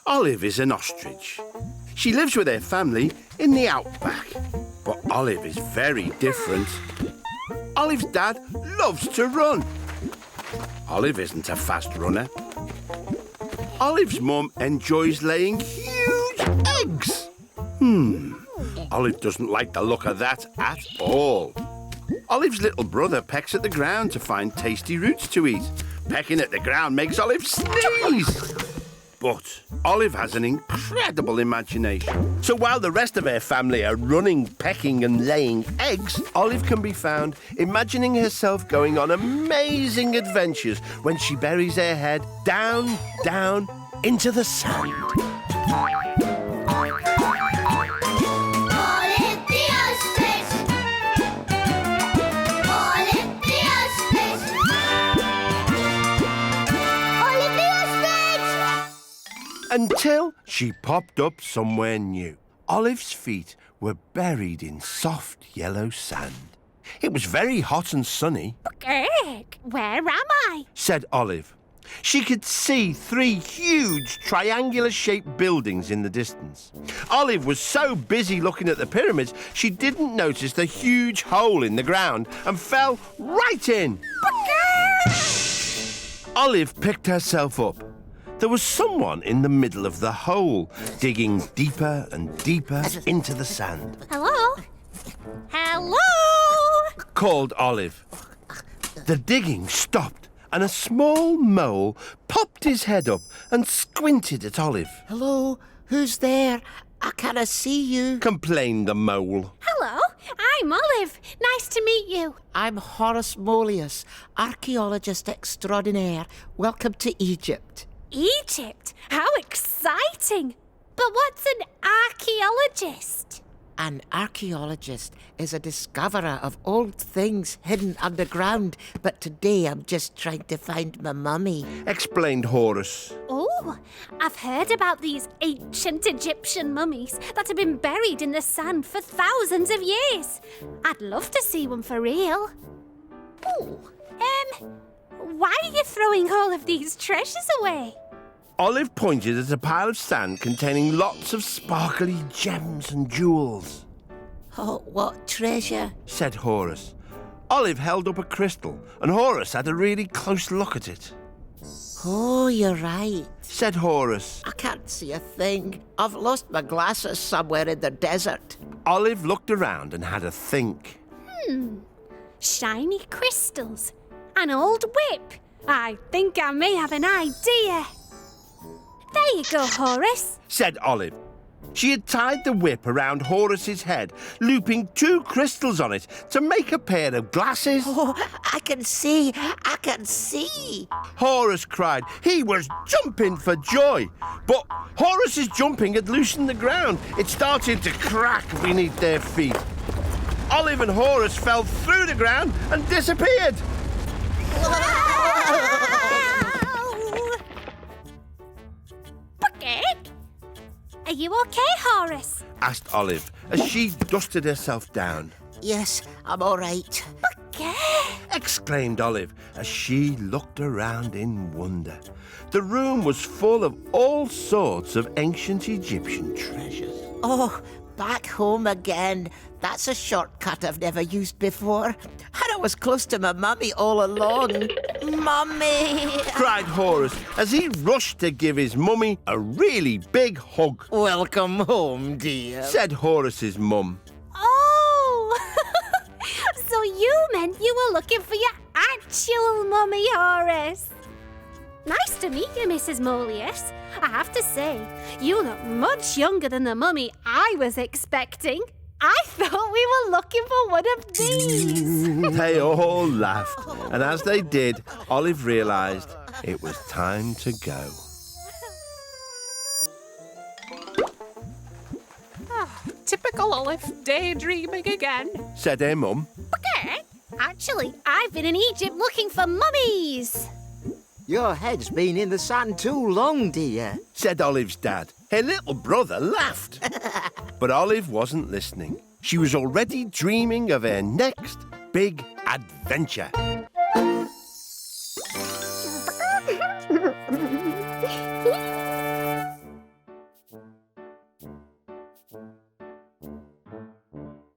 Olive is an ostrich. She lives with her family in the outback. But Olive is very different. Olive's dad loves to run. Olive isn't a fast runner. Olive's mum enjoys laying huge eggs. Olive doesn't like the look of that at all. Olive's little brother pecks at the ground to find tasty roots to eat. Pecking at the ground makes Olive sneeze. But Olive has an incredible imagination. So while the rest of her family are running, pecking and laying eggs, Olive can be found imagining herself going on amazing adventures when she buries her head down, down into the sand. Until she popped up somewhere new. Olive's feet were buried in soft yellow sand. It was very hot and sunny. Egg, where am I? Said Olive. She could see 3 huge triangular-shaped buildings in the distance. Olive was so busy looking at the pyramids, she didn't notice the huge hole in the ground and fell right in. Olive picked herself up. There was someone in the middle of the hole, digging deeper and deeper into the sand. Hello? Hello? Called Olive. The digging stopped, and a small mole popped his head up and squinted at Olive. Hello? Who's there? I can't see you. Complained the mole. Hello, I'm Olive. Nice to meet you. I'm Horeus Moleus, archaeologist extraordinaire. Welcome to Egypt. Egypt? How exciting! But what's an archaeologist? An archaeologist is a discoverer of old things hidden underground, but today I'm just trying to find my mummy. Explained Horeus. Oh, I've heard about these ancient Egyptian mummies that have been buried in the sand for thousands of years. I'd love to see one for real. Oh, why are you throwing all of these treasures away? Olive pointed at a pile of sand containing lots of sparkly gems and jewels. Oh, what treasure? Said Horeus. Olive held up a crystal, and Horeus had a really close look at it. Oh, you're right. Said Horeus. I can't see a thing. I've lost my glasses somewhere in the desert. Olive looked around and had a think. Shiny crystals. An old whip. I think I may have an idea. There you go, Horeus. Said Olive. She had tied the whip around Horace's head, looping 2 crystals on it to make a pair of glasses. Oh, I can see. I can see. Horeus cried. He was jumping for joy. But Horace's jumping had loosened the ground. It started to crack beneath their feet. Olive and Horeus fell through the ground and disappeared. Are you okay, Horeus? Asked Olive as she dusted herself down. Yes, I'm all right. Exclaimed Olive as she looked around in wonder. The room was full of all sorts of ancient Egyptian treasures. Oh, back home again. That's a shortcut I've never used before. And I was close to my mummy all along. Mummy! Cried Horeus as he rushed to give his mummy a really big hug. Welcome home, dear. Said Horace's mum. Oh! So you meant you were looking for your actual mummy, Horeus. Nice to meet you, Mrs. Moleus. I have to say, you look much younger than the mummy I was expecting. I thought we were looking for one of these. They all laughed, and as they did, Olive realised it was time to go. Typical Olive, daydreaming again. Said her mum. Okay. Actually, I've been in Egypt looking for mummies. Your head's been in the sand too long, dear. Said Olive's dad. Her little brother laughed. But Olive wasn't listening. She was already dreaming of her next big adventure.